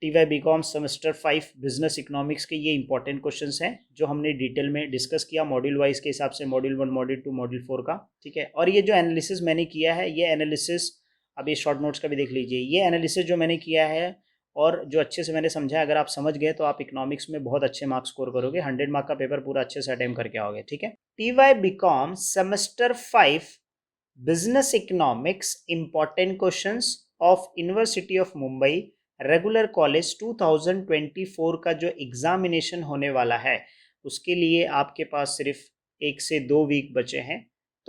TY BCom semester 5 business economics के ये important questions हैं जो हमने डिटेल में डिस्कस किया मॉड्यूल वाइज के हिसाब से, मॉड्यूल 1, मॉड्यूल 2, मॉड्यूल 4 का। ठीक है, और ये जो एनालिसिस मैंने किया है, ये एनालिसिस अब ये शॉर्ट नोट्स का भी देख लीजिए। ये एनालिसिस जो मैंने किया है और जो अच्छे से मैंने समझा, अगर आप समझ गए तो आप इकोनॉमिक्स में बहुत अच्छे मार्क्स स्कोर करोगे, 100 मार्क का पेपर पूरा अच्छे से अटेम्प्ट करके आओगे। ठीक है, TY BCom semester 5 business economics important questions of university of Mumbai regular college 2024 का जो एग्जामिनेशन होने वाला है, उसके लिए आपके पास सिर्फ 1 से 2 वीक बचे हैं।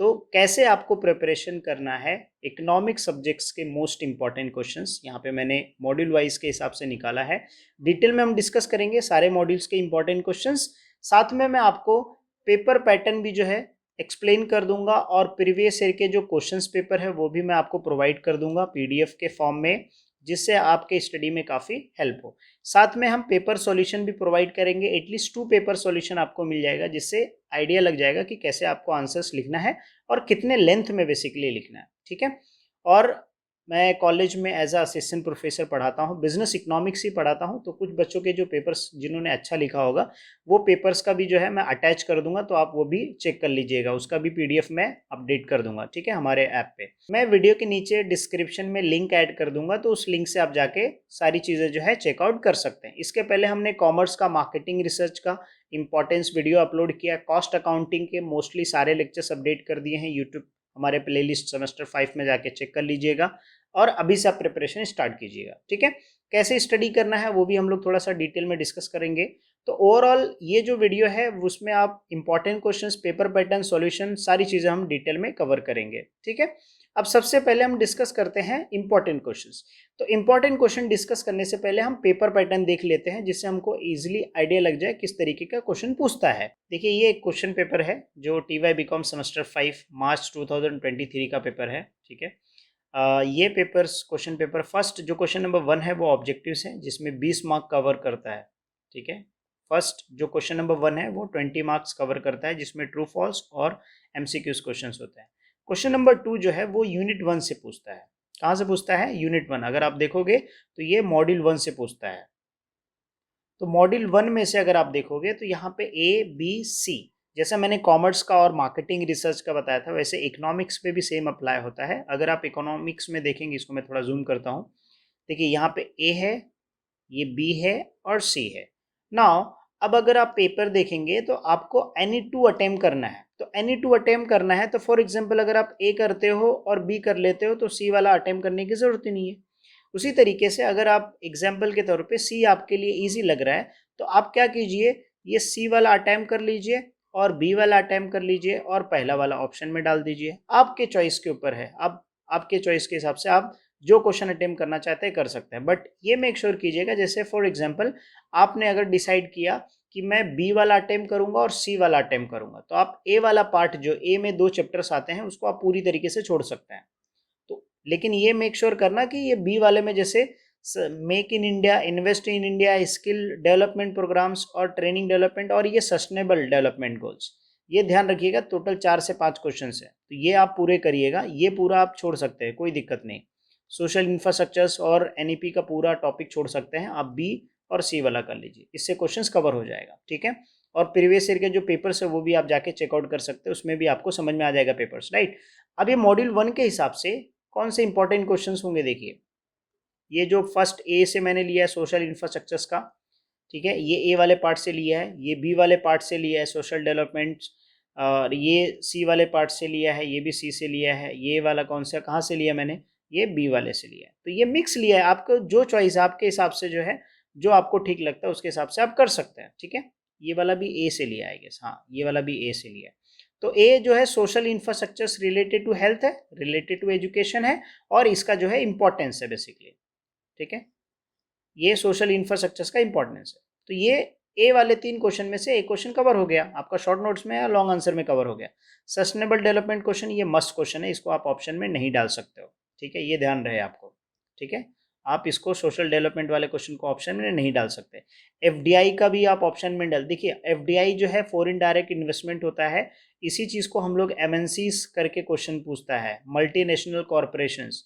तो कैसे आपको प्रिपरेशन करना है, इकोनॉमिक सब्जेक्ट्स के मोस्ट इंपॉर्टेंट क्वेश्चंस यहाँ पे मैंने मॉड्यूल वाइज के हिसाब से निकाला है। डिटेल में हम डिस्कस करेंगे सारे मॉड्यूल्स के इंपॉर्टेंट क्वेश्चंस। साथ में मैं आपको पेपर पैटर्न भी जो है एक्सप्लेन कर दूंगा और प्रीवियस ईयर के जो क्वेश्चंस पेपर है वो भी मैं आपको प्रोवाइड कर दूंगा PDF के फॉर्म में, जिससे आपके स्टडी में काफ़ी हेल्प हो। साथ में हम पेपर सॉल्यूशन भी प्रोवाइड करेंगे, एटलीस्ट 2 पेपर सॉल्यूशन आपको मिल जाएगा, जिससे आइडिया लग जाएगा कि कैसे आपको आंसर्स लिखना है और कितने लेंथ में बेसिकली लिखना है। ठीक है, और मैं कॉलेज में एज अ असिस्टेंट प्रोफेसर पढ़ाता हूँ, बिजनेस इकोनॉमिक्स ही पढ़ाता हूँ, तो कुछ बच्चों के जो पेपर्स जिन्होंने अच्छा लिखा होगा वो पेपर्स का भी जो है मैं अटैच कर दूंगा, तो आप वो भी चेक कर लीजिएगा, उसका भी PDF मैं अपडेट कर दूंगा। ठीक है, हमारे ऐप पे मैं वीडियो के नीचे डिस्क्रिप्शन में लिंक ऐड कर दूंगा, तो उस लिंक से आप जाके सारी चीज़ें जो है चेकआउट कर सकते हैं। इसके पहले हमने कॉमर्स का मार्केटिंग रिसर्च का इंपॉर्टेंस वीडियो अपलोड किया, कॉस्ट अकाउंटिंग के मोस्टली सारे लेक्चर्स अपडेट कर दिए हैं यूट्यूब हमारे प्लेलिस्ट सेमेस्टर 5 में, जाके चेक कर लीजिएगा और अभी से आप प्रिपरेशन स्टार्ट कीजिएगा। ठीक है, कैसे स्टडी करना है वो भी हम लोग थोड़ा सा डिटेल में डिस्कस करेंगे। तो ओवरऑल ये जो वीडियो है उसमें आप important questions, paper pattern, solution, सारी चीज़ें हम डिटेल में कवर करेंगे। ठीक है, अब सबसे पहले हम डिस्कस करते हैं इंपॉर्टेंट क्वेश्चंस। तो इंपॉर्टेंट क्वेश्चन डिस्कस करने से पहले हम पेपर पैटर्न देख लेते हैं, जिससे हमको इजीली आइडिया लग जाए किस तरीके का क्वेश्चन पूछता है। देखिए, ये एक क्वेश्चन पेपर है जो TY BCom सेमेस्टर 5 मार्च 2023 का पेपर है। ठीक है, ये पेपर्स क्वेश्चन पेपर फर्स्ट जो क्वेश्चन नंबर 1 है वो ऑब्जेक्टिव्स है, जिसमें 20 मार्क कवर करता है। ठीक है, फर्स्ट जो क्वेश्चन नंबर 1 है वो 20 मार्क्स कवर करता है, जिसमें ट्रू फॉल्स और MCQs क्वेश्चंस होते हैं। क्वेश्चन नंबर 2 जो है वो यूनिट 1 से पूछता है। कहाँ से पूछता है? यूनिट 1। अगर आप देखोगे तो ये मॉड्यूल 1 से पूछता है। तो मॉड्यूल 1 में से अगर आप देखोगे तो यहाँ पे ABC, जैसा मैंने कॉमर्स का और मार्केटिंग रिसर्च का बताया था, वैसे इकोनॉमिक्स पे भी सेम अप्लाई होता है। अगर आप इकोनॉमिक्स में देखेंगे, इसको मैं थोड़ा जूम करता हूँ, देखिए यहाँ पे A है, ये B है और C है। नाउ अब अगर आप पेपर देखेंगे तो आपको एनी टू अटेम्प्ट करना है। तो एनी टू अटेम्प्ट करना है तो फॉर एग्जांपल अगर आप A करते हो और B कर लेते हो तो C वाला अटेम्प्ट करने की ज़रूरत ही नहीं है। उसी तरीके से अगर आप एग्जाम्पल के तौर पे C आपके लिए ईजी लग रहा है तो आप क्या कीजिए, ये C वाला अटेम्प्ट कर लीजिए और B वाला अटेम्प्ट कर लीजिए और पहला वाला ऑप्शन में डाल दीजिए। आपके चॉइस के ऊपर है, अब आपके चॉइस के हिसाब से आप जो क्वेश्चन अटेम्प्ट करना चाहते हैं कर सकते हैं। बट ये मेक श्योर कीजिएगा, जैसे फॉर एग्जांपल आपने अगर डिसाइड किया कि मैं B वाला अटेम्प्ट करूंगा और C वाला अटेम्प्ट करूंगा, तो आप A वाला पार्ट, जो A में 2 चैप्टर्स आते हैं, उसको आप पूरी तरीके से छोड़ सकते हैं। तो लेकिन ये मेक श्योर करना कि ये B वाले में जैसे make in India, invest in India, skill development programs और ट्रेनिंग डेवलपमेंट और ये सस्टेनेबल डेवलपमेंट गोल्स, ये ध्यान रखिएगा। टोटल 4 से 5 क्वेश्चन है, तो ये आप पूरे करिएगा। ये पूरा आप छोड़ सकते हैं, कोई दिक्कत नहीं। सोशल इंफ्रास्ट्रक्चर्स और NEP का पूरा टॉपिक छोड़ सकते हैं, आप B और C वाला कर लीजिए, इससे क्वेश्चंस कवर हो जाएगा। ठीक है, और प्रीवियस ईयर के जो पेपर्स है वो भी आप जाके चेकआउट कर सकते हैं, उसमें भी आपको समझ में आ जाएगा पेपर्स, राइट। अब ये मॉड्यूल 1 के हिसाब से कौन से इंपॉर्टेंट क्वेश्चंस होंगे, देखिए ये जो फर्स्ट A से मैंने लिया है सोशल इंफ्रास्ट्रक्चर्स का, ठीक है, ये A वाले पार्ट से लिया है, ये B वाले पार्ट से लिया है सोशल डेवलपमेंट, और ये C वाले पार्ट से लिया है, ये भी C से लिया है, ये वाला कौन सा कहाँ से लिया मैंने, ये B वाले से लिया है। तो ये मिक्स लिया है, आपको जो चॉइस आपके हिसाब से जो है, जो आपको ठीक लगता है उसके हिसाब से आप कर सकते हैं। ठीक है, ये वाला भी A से लिया है, गेस, हाँ ये वाला भी A से लिया है। तो A जो है social infrastructures related to health है, रिलेटेड टू एजुकेशन है, और इसका जो है इंपॉर्टेंस है बेसिकली। ठीक है, ये सोशल इंफ्रास्ट्रक्चर्स का इंपॉर्टेंस है। तो ये A वाले 3 क्वेश्चन में से एक क्वेश्चन कवर हो गया आपका, शॉर्ट नोट्स में या लॉन्ग आंसर में कवर हो गया। सस्टेनेबल डेवलपमेंट क्वेश्चन ये मस्ट क्वेश्चन है, इसको आप ऑप्शन में नहीं डाल सकते हो। ठीक है, ये ध्यान रहे आपको। ठीक है, आप इसको सोशल डेवलपमेंट वाले क्वेश्चन को ऑप्शन में नहीं डाल सकते। FDI का भी आप ऑप्शन में डाल, देखिए FDI जो है फॉरेन डायरेक्ट इन्वेस्टमेंट होता है, इसी चीज़ को हम लोग MNCs करके क्वेश्चन पूछता है, मल्टीनेशनल कॉरपोरेशंस।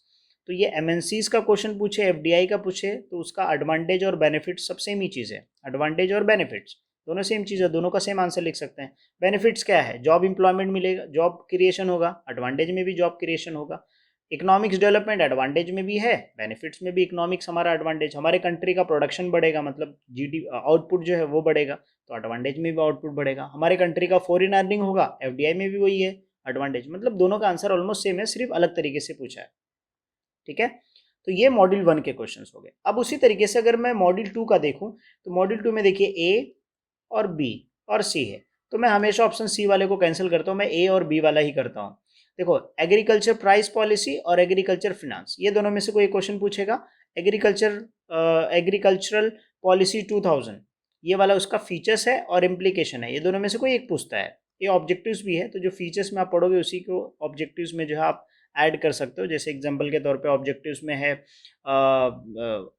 तो ये एमएनसीज का क्वेश्चन पूछे, एफडीआई का पूछे, तो उसका एडवांटेज और बेनिफिट सब सेम ही चीज़ है। एडवांटेज और बेनिफिट्स दोनों सेम चीज़ है, दोनों का सेम आंसर लिख सकते हैं। बेनिफिट्स क्या है? जॉब इंप्लॉयमेंट मिलेगा, जॉब क्रिएशन होगा, एडवांटेज में भी जॉब क्रिएशन होगा। इकोनॉमिक्स डेवलपमेंट एडवांटेज में भी है, बेनिफिट्स में भी इकोनॉमिक्स हमारा एडवांटेज, हमारे कंट्री का प्रोडक्शन बढ़ेगा, मतलब जीडी आउटपुट जो है वो बढ़ेगा, तो एडवांटेज में भी आउटपुट बढ़ेगा। हमारे कंट्री का फॉरेन अर्निंग होगा, एफडीआई में भी वही है एडवांटेज। मतलब दोनों का आंसर ऑलमोस्ट सेम है, सिर्फ अलग तरीके से पूछा है। ठीक है, तो ये मॉड्यूल 1 के क्वेश्चंस हो गए। अब उसी तरीके से अगर मैं मॉड्यूल 2 का देखूं, तो मॉड्यूल 2 में देखिए ए और बी और सी है, तो मैं हमेशा ऑप्शन सी वाले को कैंसिल करता हूं, मैं ए और बी वाला ही करता हूं। देखो, एग्रीकल्चर प्राइस पॉलिसी और एग्रीकल्चर फिनांस, ये दोनों में से कोई क्वेश्चन पूछेगा। एग्रीकल्चरल पॉलिसी 2000, ये वाला उसका फीचर्स है और इम्प्लीकेशन है, ये दोनों में से कोई एक पूछता है। ये ऑब्जेक्टिव्स भी है, तो जो फीचर्स में आप पढ़ोगे उसी को ऑब्जेक्टिव्स में जो है आप ऐड कर सकते हो। जैसे एग्जांपल के तौर पे ऑब्जेक्टिव्स में है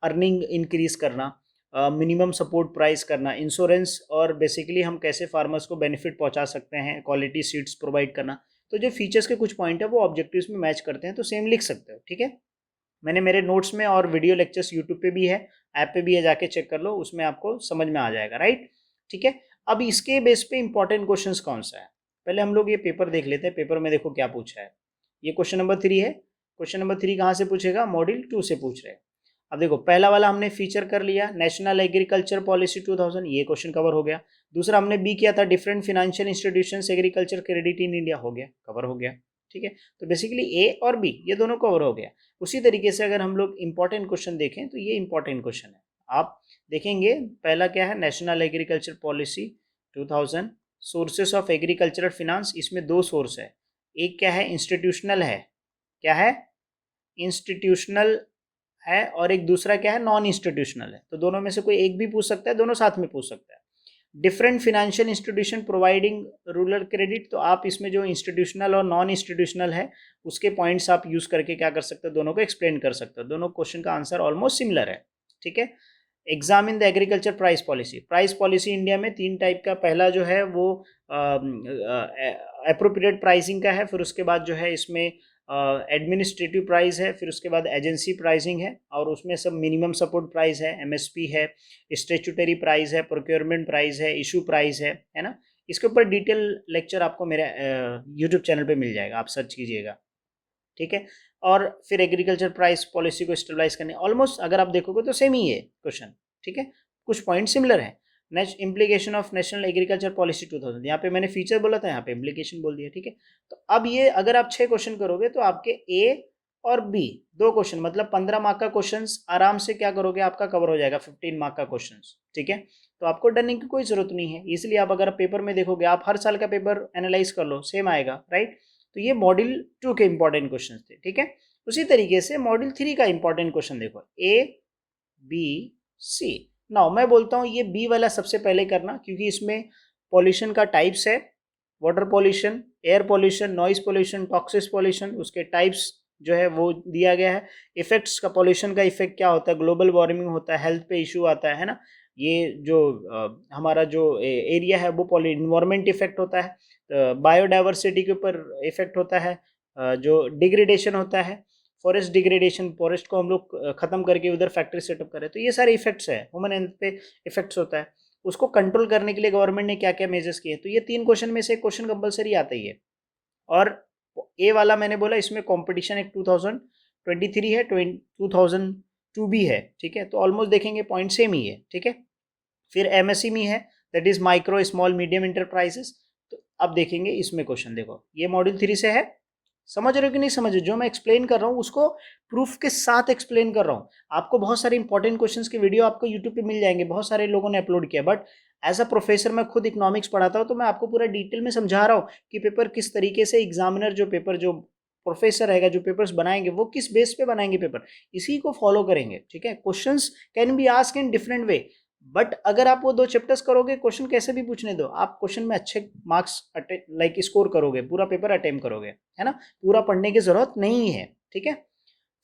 अर्निंग इंक्रीज करना, मिनिमम सपोर्ट प्राइस करना, इंश्योरेंस, और बेसिकली हम कैसे फार्मर्स को बेनिफिट पहुंचा सकते हैं, क्वालिटी सीड्स प्रोवाइड करना। तो जो फीचर्स के कुछ पॉइंट है वो ऑब्जेक्टिव्स में मैच करते हैं, तो सेम लिख सकते हो। ठीक है, मैंने मेरे नोट्स में और वीडियो लेक्चर्स यूट्यूब पे भी है, ऐप पे भी है, जाके चेक कर लो, उसमें आपको समझ में आ जाएगा। राइट, ठीक है। अब इसके बेस पे इंपॉर्टेंट क्वेश्चंस कौन सा है, पहले हम लोग ये पेपर देख लेते हैं। पेपर में देखो क्या पूछा है, ये क्वेश्चन नंबर 3 है। क्वेश्चन नंबर 3 कहाँ से पूछेगा? मॉड्यूल 2 से पूछ रहे हैं। अब देखो, पहला वाला हमने फीचर कर लिया, नेशनल एग्रीकल्चर पॉलिसी 2000, ये क्वेश्चन कवर हो गया। दूसरा हमने बी किया था, different financial institutions agriculture credit in India, हो गया, कवर हो गया। ठीक है, तो बेसिकली ए और बी ये दोनों कवर हो गया। उसी तरीके से अगर हम लोग इंपॉर्टेंट क्वेश्चन देखें, तो ये इंपॉर्टेंट क्वेश्चन है, आप देखेंगे। पहला क्या है? National agriculture policy 2000, sources of agricultural finance, इसमें दो सोर्स है, एक क्या है? इंस्टीट्यूशनल है, क्या है? इंस्टीट्यूशनल है, और एक दूसरा क्या है? नॉन इंस्टीट्यूशनल है। तो दोनों में से कोई एक भी पूछ सकता है, दोनों साथ में पूछ सकता है। Different financial institution providing rural credit, तो आप इसमें जो इंस्टीट्यूशनल और नॉन इंस्टीट्यूशनल है उसके पॉइंट्स आप यूज करके क्या कर सकते हो? दोनों को एक्सप्लेन कर सकते हो। दोनों क्वेश्चन का आंसर ऑलमोस्ट सिमिलर है। ठीक है, examine the agriculture price policy. Price policy India में 3 टाइप का, पहला जो है वो एप्रोप्रिएट प्राइसिंग का है, फिर उसके बाद जो है इसमें एडमिनिस्ट्रेटिव प्राइस है, फिर उसके बाद एजेंसी प्राइसिंग है, और उसमें सब मिनिमम सपोर्ट प्राइस है, एमएसपी है, स्टेचुटरी प्राइस है, प्रोक्योरमेंट प्राइस है, इशू प्राइस है ना। इसके ऊपर डिटेल लेक्चर आपको मेरे यूट्यूब चैनल पे मिल जाएगा, आप सर्च कीजिएगा। ठीक है, और फिर एग्रीकल्चर प्राइस पॉलिसी को स्टेबलाइज करने, ऑलमोस्ट अगर आप देखोगे तो सेम ही है क्वेश्चन। ठीक है, कुछ पॉइंट सिमिलर है। Next, implication of national agriculture policy 2000, यहाँ पे मैंने फीचर बोला था, यहाँ पे इम्प्लीकेशन बोल दिया। ठीक है, तो अब ये अगर आप 6 क्वेश्चन करोगे तो आपके ए और बी 2 क्वेश्चन, मतलब 15 मार्क का क्वेश्चन आराम से क्या करोगे, आपका कवर हो जाएगा 15 मार्क का क्वेश्चन। ठीक है, तो आपको डरने की कोई जरूरत नहीं है। इसलिए आप अगर पेपर में देखोगे, आप हर साल का पेपर एनालाइज कर लो, सेम आएगा। राइट, तो ये मॉड्यूल 2 के इंपॉर्टेंट क्वेश्चन थे। ठीक है, उसी तरीके से मॉड्यूल 3 का इंपॉर्टेंट क्वेश्चन देखो, ए बी सी। नाउ मैं बोलता हूँ ये बी वाला सबसे पहले करना, क्योंकि इसमें पॉल्यूशन का टाइप्स है, water pollution, air pollution, noise pollution, toxins pollution, उसके टाइप्स जो है वो दिया गया है। इफेक्ट्स का, पॉल्यूशन का इफेक्ट क्या होता है, ग्लोबल वार्मिंग होता है, हेल्थ पे इशू आता है ना। ये जो हमारा जो एरिया है वो इन्वायरमेंट इफेक्ट होता है, बायोडाइवर्सिटी के ऊपर इफेक्ट होता है, जो डिग्रेडेशन होता है, फॉरेस्ट डिग्रेडेशन, फॉरेस्ट को हम लोग खत्म करके उधर फैक्ट्री सेटअप कर रहे हैं, तो ये सारे इफेक्ट्स है, ह्यूमन हेल्थ पे इफेक्ट्स होता है। उसको कंट्रोल करने के लिए गवर्नमेंट ने क्या क्या मेजर्स किए, तो ये 3 क्वेश्चन में से एक क्वेश्चन कंपलसरी आता ही है। और ए वाला मैंने बोला इसमें कंपटीशन एक 2023 है, 2002 भी है। ठीक है, तो ऑलमोस्ट देखेंगे पॉइंट सेम ही है। ठीक है, फिर एमएसएमई है, that is micro small medium enterprises. तो अब देखेंगे इसमें क्वेश्चन, देखो ये मॉड्यूल 3 से है, समझ रहे हो कि नहीं समझ रहे? जो मैं एक्सप्लेन कर रहा हूँ उसको प्रूफ के साथ एक्सप्लेन कर रहा हूँ। आपको बहुत सारे इंपॉर्टेंट क्वेश्चंस के वीडियो आपको यूट्यूब पे मिल जाएंगे, बहुत सारे लोगों ने अपलोड किया, बट एज अ प्रोफेसर मैं खुद इकोनॉमिक्स पढ़ाता हूँ, तो मैं आपको पूरा डिटेल में समझा रहा हूँ कि पेपर किस तरीके से, एग्जामिनर जो पेपर, जो प्रोफेसर रहेगा, जो पेपर्स बनाएंगे वो किस बेस पे बनाएंगे पेपर, इसी को फॉलो करेंगे। ठीक है, questions can be asked in different way, but अगर आप वो 2 चैप्टर्स करोगे, क्वेश्चन कैसे भी पूछने दो, आप क्वेश्चन में अच्छे मार्क्स लाइक स्कोर करोगे, पूरा पेपर अटेम्प्ट करोगे, है ना। पूरा पढ़ने की जरूरत नहीं है। ठीक है,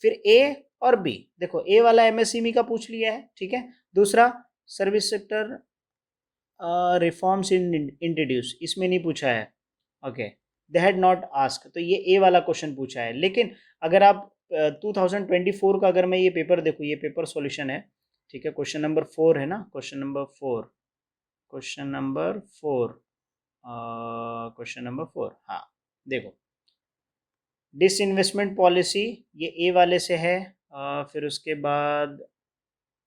फिर ए और बी देखो, ए वाला एमएसएमई का पूछ लिया है। ठीक है, दूसरा service sector reforms in introduce, इसमें नहीं पूछा है। Okay, they had not ask, तो ये ए वाला क्वेश्चन पूछा है। लेकिन अगर आप 2024 का अगर मैं ये पेपर देखूँ, ये पेपर सॉल्यूशन है, ठीक है, क्वेश्चन नंबर 4 है ना, question number 4, question number 4, question number 4, हाँ देखो, डिसइन्वेस्टमेंट पॉलिसी, ये ए वाले से है। फिर उसके बाद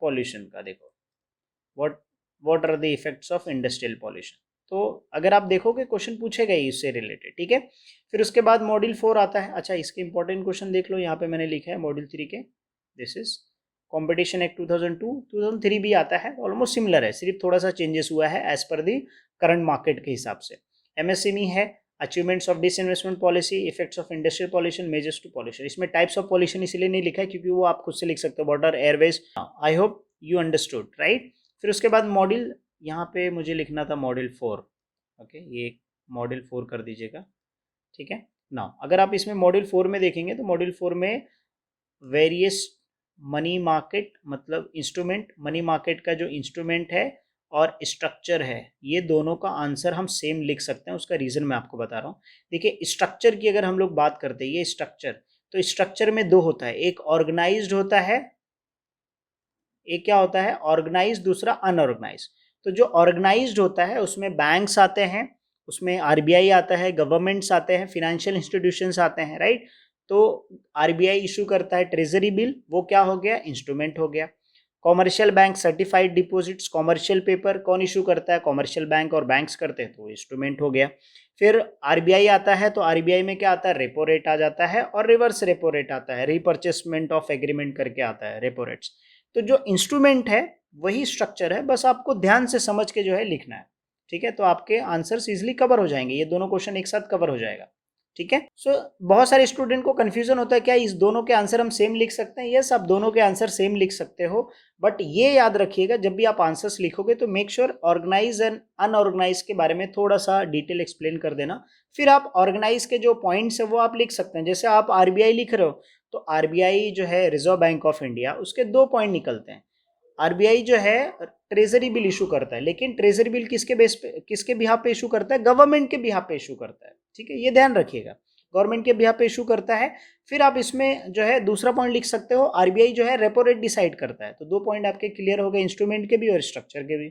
पॉल्यूशन का देखो, what what are the effects of industrial pollution. तो अगर आप देखोगे क्वेश्चन पूछेगा ही इससे रिलेटेड, ठीक है। फिर उसके बाद मॉड्यूल 4 आता है। अच्छा, इसके इंपॉर्टेंट क्वेश्चन देख लो, यहाँ पे मैंने लिखा है मॉड्यूल 3 के, दिस इज कॉम्पिटिशन एक्ट 2002, 2003 भी आता है, ऑलमोस्ट सिमिलर है, सिर्फ थोड़ा सा चेंजेस हुआ है एज पर दी करंट मार्केट के हिसाब से। एमएसएमई है, achievements of disinvestment policy, effects of industrial pollution, measures to pollution. इसमें टाइप्स ऑफ पॉल्यूशन इसलिए नहीं लिखा है क्योंकि वो आप खुद से लिख सकते हो, water, Airways. I hope you understood, right. फिर उसके बाद मॉड्यूल, यहाँ पे मुझे लिखना था मॉड्यूल 4, ओके, ये मॉड्यूल 4 कर दीजिएगा, ठीक है ना। अगर आप इसमें मॉड्यूल 4 में देखेंगे तो मॉड्यूल 4 में वेरियस मनी मार्केट, मतलब इंस्ट्रूमेंट, मनी मार्केट का जो इंस्ट्रूमेंट है और स्ट्रक्चर है, ये दोनों का आंसर हम सेम लिख सकते हैं। उसका रीज़न मैं आपको बता रहा हूँ। देखिए, स्ट्रक्चर की अगर हम लोग बात करते हैं, ये स्ट्रक्चर, तो स्ट्रक्चर में दो होता है, एक ऑर्गेनाइज्ड होता है, एक क्या होता है, ऑर्गेनाइज, दूसरा अनऑर्गेनाइज। तो जो ऑर्गेनाइज्ड होता है उसमें बैंक्स आते हैं, उसमें आरबीआई आता है, गवर्नमेंट्स आते हैं, फिनेंशियल इंस्टीट्यूशंस आते हैं, राइट। तो आरबीआई इशू करता है ट्रेजरी बिल, वो क्या हो गया, इंस्ट्रूमेंट हो गया। Commercial bank certified deposits, commercial paper कौन इशू करता है, कॉमर्शियल बैंक और बैंक्स करते हैं, तो इंस्ट्रूमेंट हो गया। फिर आरबीआई आता है, तो आरबीआई में क्या आता है, रेपो रेट आ जाता है, और रिवर्स रेपो रेट आता है, रीपर्चेसमेंट ऑफ एग्रीमेंट करके आता है, रेपो रेट्स। तो जो इंस्ट्रूमेंट है वही स्ट्रक्चर है, बस आपको ध्यान से समझ के जो है लिखना है, ठीक है। तो आपके आंसर्स इजीली कवर हो जाएंगे, ये दोनों क्वेश्चन एक साथ कवर हो जाएगा, ठीक है। सो बहुत सारे स्टूडेंट को कंफ्यूजन होता है, क्या इस दोनों के आंसर हम सेम लिख सकते हैं। यस, आप दोनों के आंसर सेम लिख सकते हो, बट ये याद रखिएगा जब भी आप आंसर्स लिखोगे तो make sure organize and unorganize के बारे में थोड़ा सा डिटेल एक्सप्लेन कर देना। फिर आप ऑर्गेनाइज के जो पॉइंट्स है वो आप लिख सकते हैं। जैसे आप आरबीआई लिख रहे हो, तो आरबीआई जो है रिजर्व बैंक ऑफ इंडिया, उसके दो पॉइंट निकलते हैं। आरबीआई जो है ट्रेजरी बिल इशू करता है, लेकिन ट्रेजरी बिल किसके बेस पे, किसके बिहाफ पे इशू करता है, गवर्नमेंट के बिहाफ पे इशू करता है, ठीक है, ये ध्यान रखिएगा, गवर्नमेंट के बिहाफ पे इशू करता है। फिर आप इसमें जो है दूसरा पॉइंट लिख सकते हो, आरबीआई जो है रेपो रेट डिसाइड करता है। तो दो पॉइंट आपके क्लियर हो गए, इंस्ट्रूमेंट के भी और स्ट्रक्चर के भी।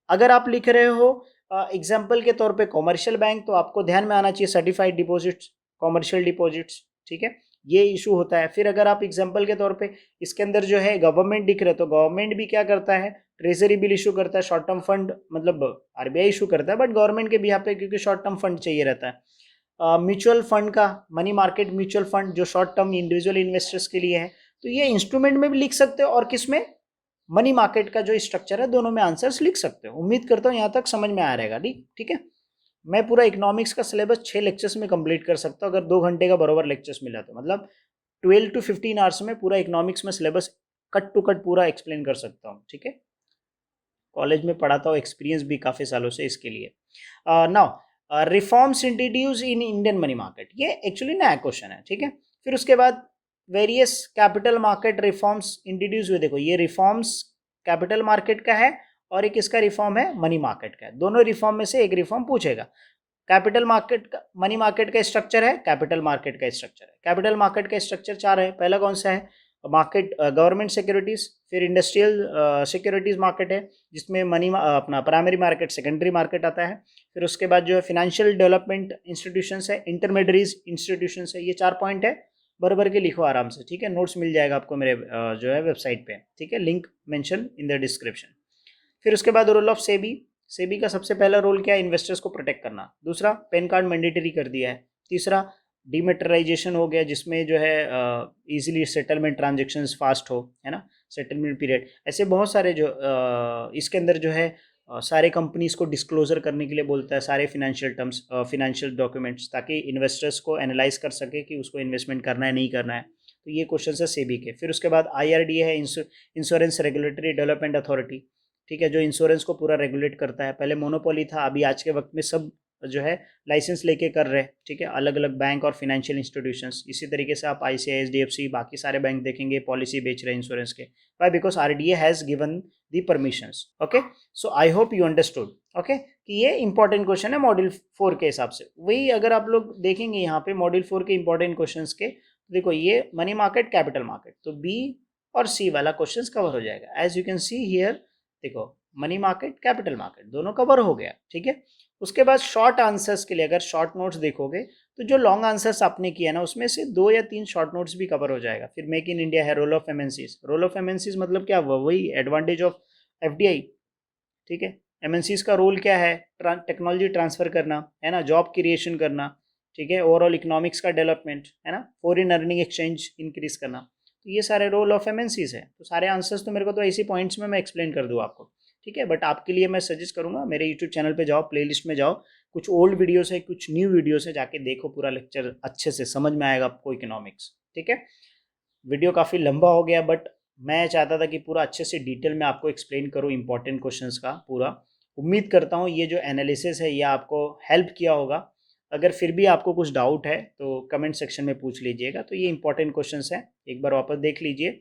अगर आप लिख रहे हो एग्जाम्पल के तौर पे कॉमर्शियल बैंक, तो आपको ध्यान में आना चाहिए सर्टिफाइड डिपॉजिट्स, कॉमर्शियल डिपॉजिट्स, ठीक है, ये इशू होता है। फिर अगर आप एग्जाम्पल के तौर पे इसके अंदर जो है गवर्नमेंट दिख रहे, तो गवर्नमेंट भी क्या करता है, ट्रेजरी बिल इशू करता है, शॉर्ट टर्म फंड, मतलब आरबीआई इशू करता है बट गवर्नमेंट के बिहाफ पे, क्योंकि शॉर्ट टर्म फंड चाहिए रहता है। म्यूचुअल फंड का, मनी मार्केट म्यूचुअल फंड जो शॉर्ट टर्म इंडिविजुअल इन्वेस्टर्स के लिए है, तो ये इंस्ट्रूमेंट में भी लिख सकते हो और किसमें, मनी मार्केट का जो स्ट्रक्चर है, दोनों में आंसर्स लिख सकते हो। उम्मीद करता हूँ यहाँ तक समझ में आ रहेगा, ठीक है। मैं पूरा इकोनॉमिक्स का सिलेबस 6 लेक्चर्स में कंप्लीट कर सकता हूँ अगर 2 घंटे का बराबर लेक्चर्स मिला तो, मतलब 12 to 15 आवर्स में पूरा इकोनॉमिक्स में सिलेबस कट टू कट पूरा एक्सप्लेन कर सकता हूँ, ठीक है। कॉलेज में पढ़ाता हूँ, एक्सपीरियंस भी काफ़ी सालों से इसके लिए। Now reforms introduce in Indian money market, ये एक्चुअली नया क्वेश्चन है, ठीक है। फिर उसके बाद various capital market reforms introduce हुए, देखो ये रिफॉर्म्स कैपिटल मार्केट का है और एक इसका रिफॉर्म है मनी मार्केट का है। दोनों रिफॉर्म में से एक रिफॉर्म पूछेगा। कैपिटल मार्केट का, मनी मार्केट का स्ट्रक्चर है, कैपिटल मार्केट का स्ट्रक्चर है। कैपिटल मार्केट का स्ट्रक्चर 4 है। पहला कौन सा है, मार्केट गवर्नमेंट सिक्योरिटीज, फिर इंडस्ट्रियल सिक्योरिटीज मार्केट है जिसमें मनी अपना प्राइमरी मार्केट, सेकेंडरी मार्केट आता है। फिर उसके बाद जो है फिनेंशियल डेवलपमेंट इंस्टीट्यूशंस है, इंटरमीडियरीज इंस्टीट्यूशंस है। ये 4 पॉइंट है, भर के लिखो आराम से, ठीक है। नोट्स मिल जाएगा आपको मेरे जो है वेबसाइट पे, ठीक है, link mention in the description. फिर उसके बाद रोल ऑफ सेबी, सेबी का सबसे पहला रोल क्या है, इन्वेस्टर्स को प्रोटेक्ट करना। दूसरा, पैन कार्ड मैंडेटरी कर दिया है। तीसरा, डीमेटेराइजेशन हो गया जिसमें जो है इजीली सेटलमेंट ट्रांजेक्शन्स फास्ट हो, है ना, सेटलमेंट पीरियड। ऐसे बहुत सारे जो इसके अंदर जो है सारे कंपनीज को डिस्क्लोजर करने के लिए बोलता है, सारे फिनेंशियल टर्म्स, फिनेंशियल डॉक्यूमेंट्स, ताकि इन्वेस्टर्स को एनालाइज कर सके कि उसको इन्वेस्टमेंट करना है नहीं करना है। तो ये क्वेश्चन है सेबी के। फिर उसके बाद IRDA है, इंश्योरेंस रेगुलेटरी डेवलपमेंट अथॉरिटी, ठीक है, जो इंश्योरेंस को पूरा रेगुलेट करता है। पहले मोनोपोली था, अभी आज के वक्त में सब जो है लाइसेंस लेके कर रहे हैं, ठीक है, अलग अलग बैंक और फिनेंशियल इंस्टीट्यूशंस। इसी तरीके से आप ICICI, HDFC, बाकी सारे बैंक देखेंगे पॉलिसी बेच रहे हैं इंश्योरेंस के। Why, because RDA has given the permissions, okay. So I hope you understood, okay, कि ये इंपॉर्टेंट क्वेश्चन है मॉड्यूल 4 के हिसाब से। वही अगर आप लोग देखेंगे यहाँ पे मॉड्यूल 4 के इंपॉर्टेंट क्वेश्चन के, तो देखो ये मनी मार्केट, कैपिटल मार्केट, तो बी और सी वाला क्वेश्चन कवर हो जाएगा। As you can see here, देखो मनी मार्केट, कैपिटल मार्केट दोनों कवर हो गया, ठीक है। उसके बाद शॉर्ट आंसर्स के लिए अगर शॉर्ट नोट्स देखोगे तो जो लॉन्ग आंसर्स आपने किया ना उसमें से 2 या 3 शॉर्ट नोट्स भी कवर हो जाएगा। फिर मेक इन इंडिया है, role of MNCs. Role of MNCs मतलब क्या, वही एडवांटेज ऑफ एफडीआई, ठीक है। एमएनसीज का रोल क्या है, टेक्नोलॉजी ट्रांसफर करना है ना, जॉब क्रिएशन करना, ठीक है, ओवरऑल इकोनॉमिक्स का डेवलपमेंट है ना, फॉरेन अर्निंग एक्सचेंज इंक्रीज करना। तो ये सारे रोल ऑफ एमएनसीज है। तो सारे आंसर्स तो मेरे को तो ऐसी पॉइंट्स में मैं एक्सप्लेन कर दूँ आपको, ठीक है। बट आपके लिए मैं सजेस्ट करूंगा मेरे यूट्यूब चैनल पे जाओ, प्लेलिस्ट में जाओ, कुछ ओल्ड वीडियोस है, कुछ न्यू वीडियोस है, जाके देखो, पूरा लेक्चर अच्छे से समझ में आएगा आपको इकोनॉमिक्स, ठीक है। वीडियो काफ़ी लंबा हो गया बट मैं चाहता था कि पूरा अच्छे से डिटेल में आपको एक्सप्लेन करूँ इंपॉर्टेंट क्वेश्चंस का पूरा। उम्मीद करता हूँ ये जो एनालिसिस है ये आपको हेल्प किया होगा। अगर फिर भी आपको कुछ डाउट है तो कमेंट सेक्शन में पूछ लीजिएगा। तो ये इंपॉर्टेंट क्वेश्चंस हैं, एक बार वापस देख लीजिए।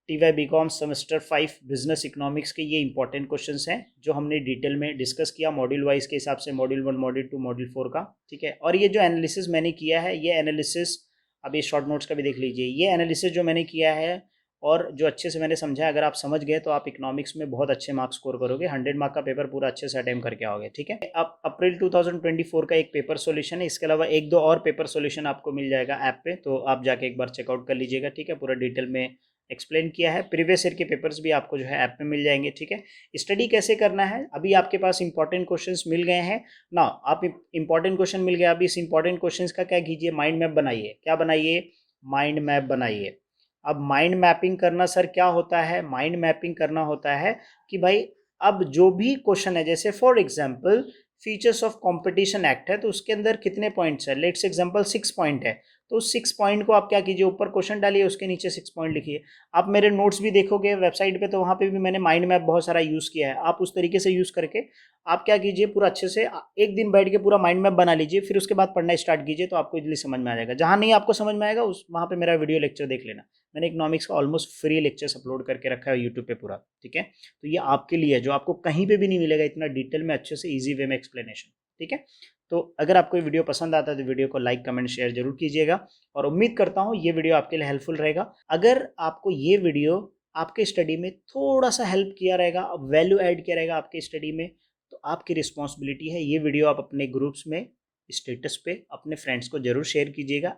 TY BCom semester 5 business economics के ये इंपॉर्टेंट क्वेश्चंस हैं जो हमने डिटेल में डिस्कस किया मॉड्यूल वाइज के हिसाब से, मॉड्यूल 1, मॉड्यूल 2, मॉड्यूल 4 का, ठीक है। और ये जो एनालिसिस मैंने किया है, ये एनालिसिस अब ये शॉर्ट नोट्स का भी देख लीजिए। ये एनालिसिस जो मैंने किया है और जो अच्छे से मैंने समझा, अगर आप समझ गए तो आप इकोनॉमिक्स में बहुत अच्छे मार्क्स स्कोर करोगे, 100 मार्क का पेपर पूरा अच्छे से अटेम्प्ट करके आओगे, ठीक है। अब अप्रैल 2024 का एक पेपर सॉल्यूशन है, इसके अलावा 1-2 और पेपर सॉल्यूशन आपको मिल जाएगा ऐप पे, तो आप जाके एक बार चेकआउट कर लीजिएगा, ठीक है। पूरा डिटेल में एक्सप्लेन किया है। प्रीवियस ईयर के पेपर्स भी आपको जो है ऐप में मिल जाएंगे, ठीक है। स्टडी कैसे करना है, अभी आपके पास इंपॉर्टेंट क्वेश्चंस मिल गए हैं ना, आप इंपॉर्टेंट क्वेश्चन मिल गया, अभी इस इंपॉर्टेंट क्वेश्चंस का क्या कीजिए, माइंड मैप बनाइए। क्या बनाइए, माइंड मैप बनाइए। अब माइंड मैपिंग करना सर क्या होता है, माइंड मैपिंग करना होता है कि भाई अब जो भी क्वेश्चन है, जैसे for example features of competition act है, तो उसके अंदर कितने पॉइंट्स है, लेट्स एग्जांपल 6 पॉइंट है, तो 6 पॉइंट को आप क्या कीजिए, ऊपर क्वेश्चन डालिए, उसके नीचे 6 पॉइंट लिखिए। आप मेरे नोट्स भी देखोगे वेबसाइट पे, तो वहाँ पे भी मैंने माइंड मैप बहुत सारा यूज़ किया है। आप उस तरीके से यूज़ करके आप क्या कीजिए, पूरा अच्छे से एक दिन बैठ के पूरा माइंड मैप बना लीजिए, फिर उसके बाद पढ़ना स्टार्ट कीजिए, तो आपको इजीली समझ में आ जाएगा। जहाँ नहीं आपको समझ में आएगा उस वहाँ पे मेरा वीडियो लेक्चर देख लेना। मैंने इकोनॉमिक्स का ऑलमोस्ट फ्री लेक्चर्स अपलोड करके रखा है यूट्यूब पे पूरा, ठीक है। तो ये आपके लिए है जो आपको कहीं पे भी नहीं मिलेगा, इतना डिटेल में अच्छे से ईजी वे में एक्सप्लेनेशन, ठीक है। तो अगर आपको ये वीडियो पसंद आता है तो वीडियो को लाइक, कमेंट, शेयर जरूर कीजिएगा और उम्मीद करता हूँ ये वीडियो आपके लिए हेल्पफुल रहेगा। अगर आपको ये वीडियो आपके स्टडी में थोड़ा सा हेल्प किया रहेगा, वैल्यू ऐड किया रहेगा आपके स्टडी में, तो आपकी रिस्पॉन्सिबिलिटी है ये वीडियो आप अपने ग्रुप्स में, स्टेटस पे अपने फ्रेंड्स को जरूर शेयर कीजिएगा।